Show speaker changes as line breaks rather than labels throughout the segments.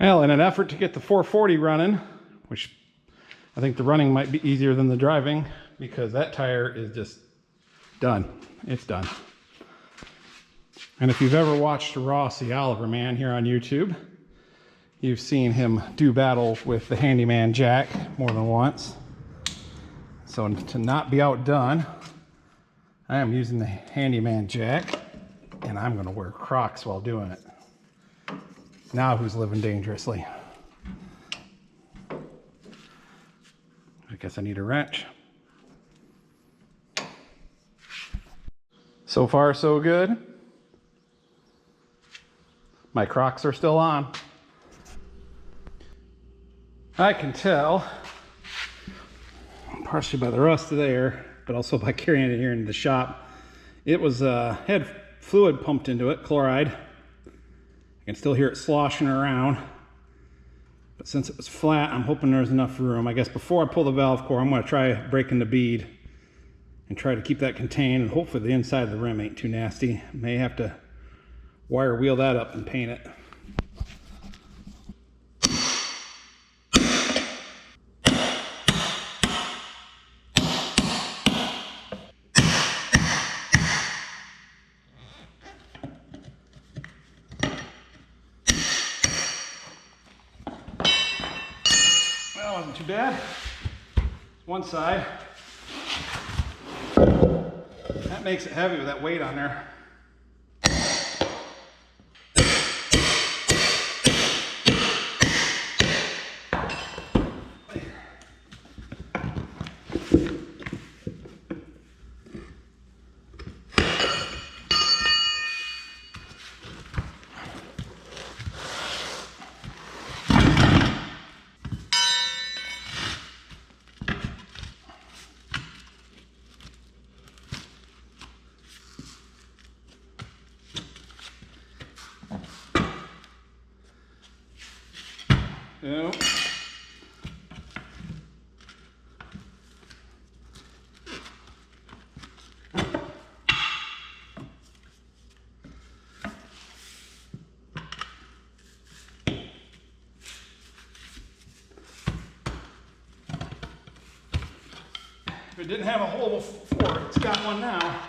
Well, in an effort to get the 440 running, which I think the running might be easier than the driving because that tire is just done. It's done. And if you've ever watched Ross the Oliver Man here on YouTube, you've seen him do battle with the handyman jack more than once. So to not be outdone, I am using the handyman jack, and I'm going to wear Crocs while doing it. Now who's living dangerously? I guess I need a wrench. So far, so good. My Crocs are still on. I can tell, partially by the rust there, but also by carrying it here into the shop. It was had fluid pumped into it, chloride. I can still hear it sloshing around. But since it was flat, I'm hoping there's enough room. I guess before I pull the valve core, I'm going to try breaking the bead and try to keep that contained, and hopefully the inside of the rim ain't too nasty. May have to wire wheel that up and paint it. Well, wasn't too bad. One side. That makes it heavy with that weight on there. No. If it didn't have a hole before, it's got one now.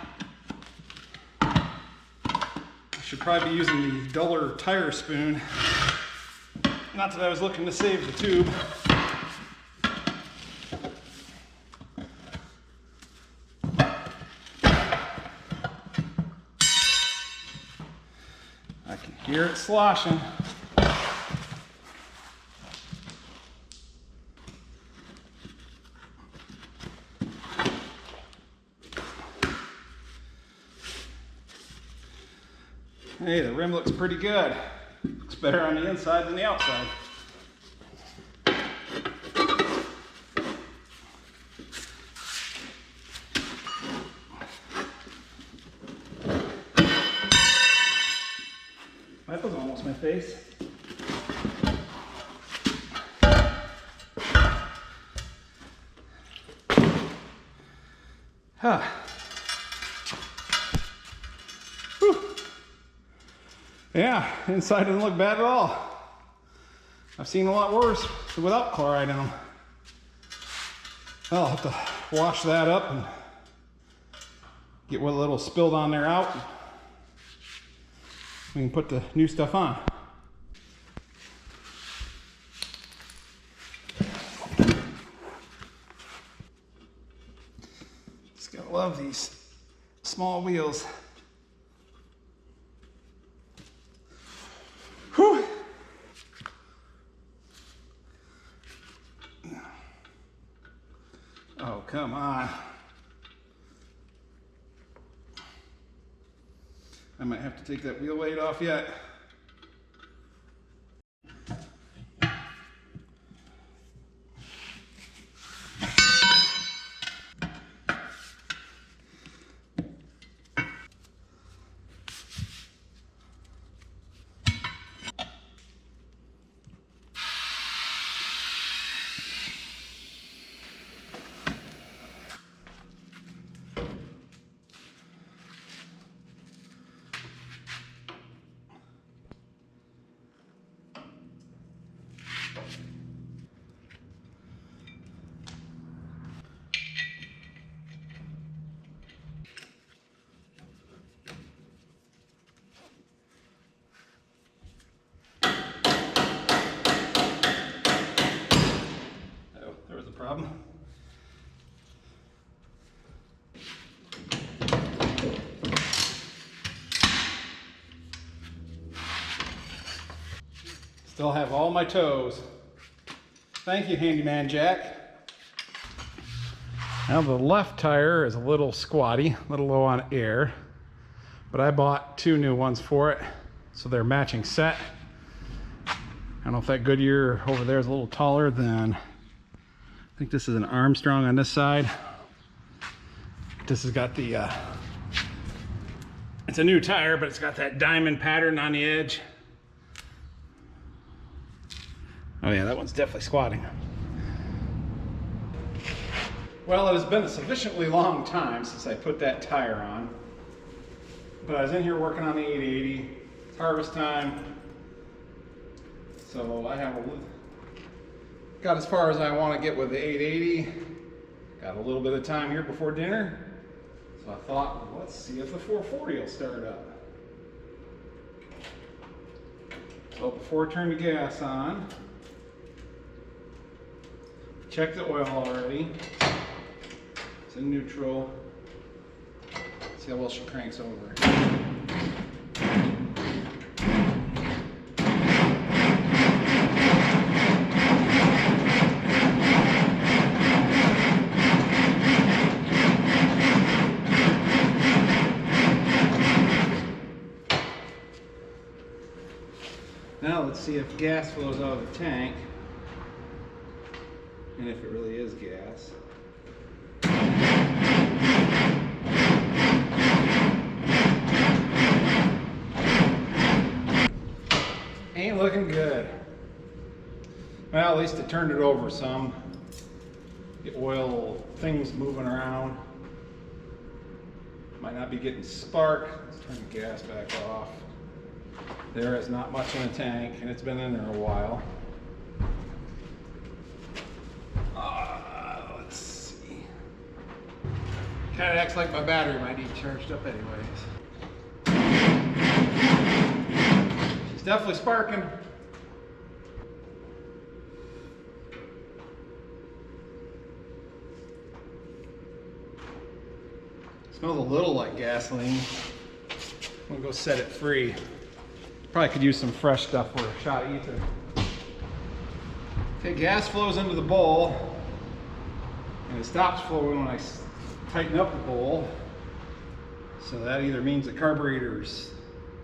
I should probably be using the duller tire spoon. Not that I was looking to save the tube. I can hear it sloshing. Hey, the rim looks pretty good. Looks better on the inside than the outside. That was almost my face. Huh. Whew. Yeah, inside doesn't look bad at all. I've seen a lot worse without chloride in them. I'll have to wash that up and get what little spilled on there out. We can put the new stuff on. Just gotta love these small wheels. Whew. Oh, come on. I might have to take that wheel weight off yet. Still have all my toes. Thank you, Handyman Jack. Now the left tire is a little squatty, a little low on air, but I bought 2 new ones for it, so they're matching set. I don't know if that Goodyear over there is a little taller than, I think this is an Armstrong on this side. This has got the, it's a new tire, but it's got that diamond pattern on the edge. Oh yeah, that one's definitely squatting. Well, it has been a sufficiently long time since I put that tire on. But I was in here working on the 880. It's harvest time. So I have got as far as I want to get with the 880. Got a little bit of time here before dinner. So I thought, well, let's see if the 440 will start up. So before I turn the gas on, check the oil already. It's in neutral. See how well she cranks over. Now let's see if gas flows out of the tank. And if it really is gas. Ain't looking good. Well, at least it turned it over some. The oil things moving around. Might not be getting spark. Let's turn the gas back off. There is not much in the tank, and it's been in there a while. Let's see. Kind of acts like my battery might need charged up anyways. She's definitely sparking. Smells a little like gasoline. I'm gonna go set it free. Probably could use some fresh stuff for a shot of ether. Okay, gas flows into the bowl, and it stops flowing when I tighten up the bowl. So that either means the carburetor's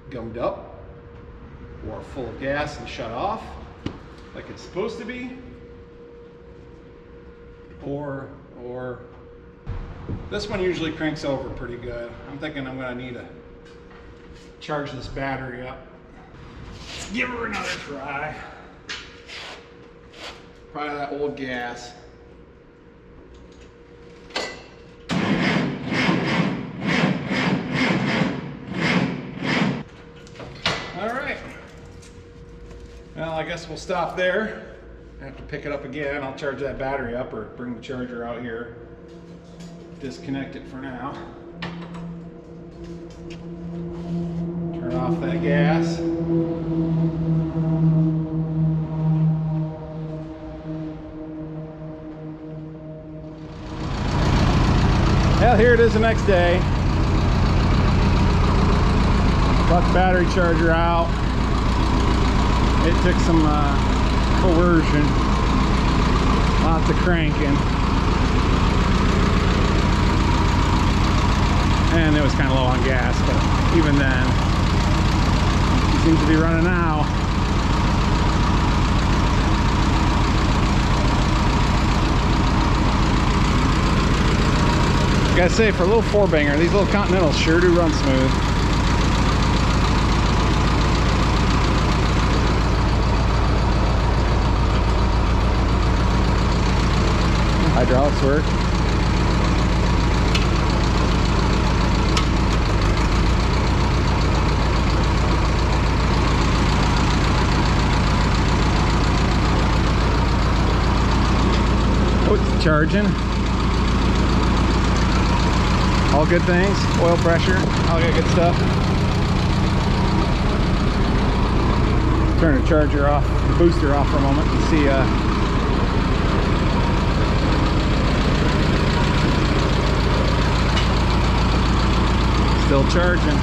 gummed up, or full of gas and shut off, like it's supposed to be, or this one usually cranks over pretty good. I'm thinking I'm gonna need to charge this battery up. Let's give her another try. Probably that old gas. All right. Well, I guess we'll stop there. I have to pick it up again. I'll charge that battery up or bring the charger out here. Disconnect it for now. Turn off that gas. Well, here it is the next day. Got the battery charger out. It took some coercion. Lots of cranking. And it was kind of low on gas, but even then, it seems to be running now. Gotta say, for a little 4-banger, these little Continentals sure do run smooth. Hydraulics work. Oh, it's charging. All good things, oil pressure, all that good stuff. Turn the charger off, the booster off for a moment and see still charging.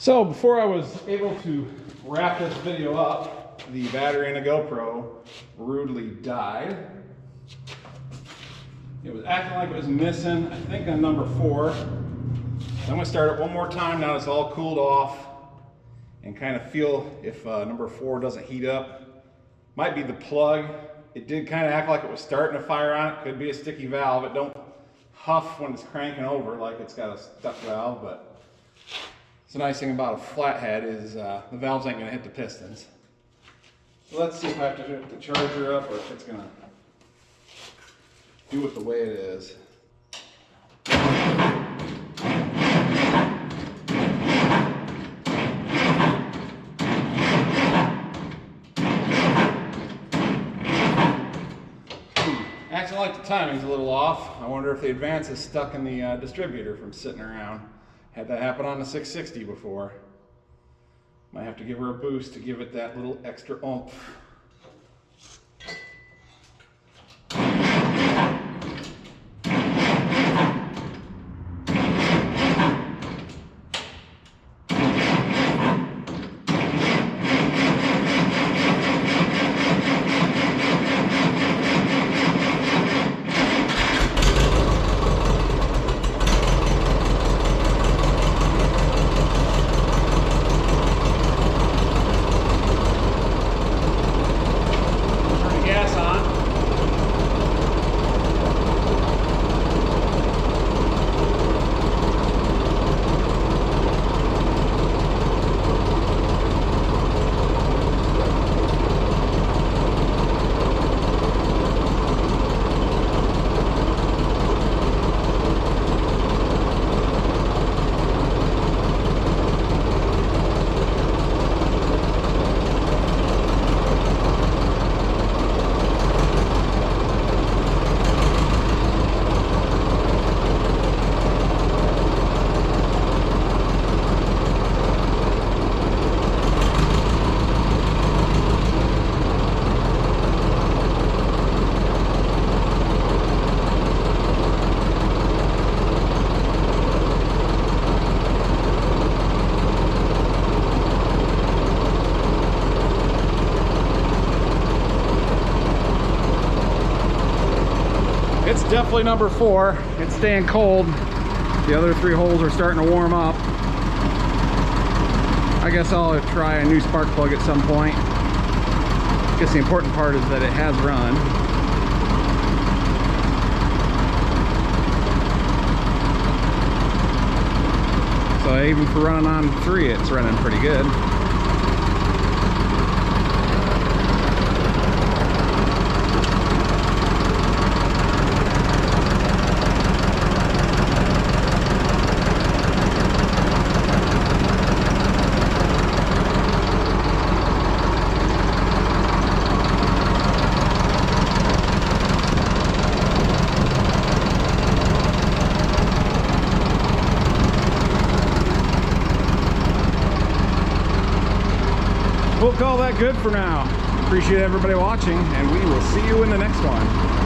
So before I was able to wrap this video up, the battery in the GoPro rudely died. It was acting like it was missing, I think on number 4. So I'm gonna start it one more time now it's all cooled off and kind of feel if number 4 doesn't heat up. Might be the plug. It did kind of act like it was starting to fire on it. Could be a sticky valve. It don't huff when it's cranking over like it's got a stuck valve, but the nice thing about a flathead is the valves ain't gonna hit the pistons. So let's see if I have to hook the charger up or if it's gonna do it the way it is. Acting like the timing's a little off. I wonder if the advance is stuck in the distributor from sitting around. Had that happen on the 660 before. Might have to give her a boost to give it that little extra oomph. It's definitely number 4. It's staying cold. The other 3 holes are starting to warm up. I guess I'll try a new spark plug at some point. I guess the important part is that it has run. So even for running on 3, it's running pretty good. We'll call that good for now. Appreciate everybody watching, and we will see you in the next one.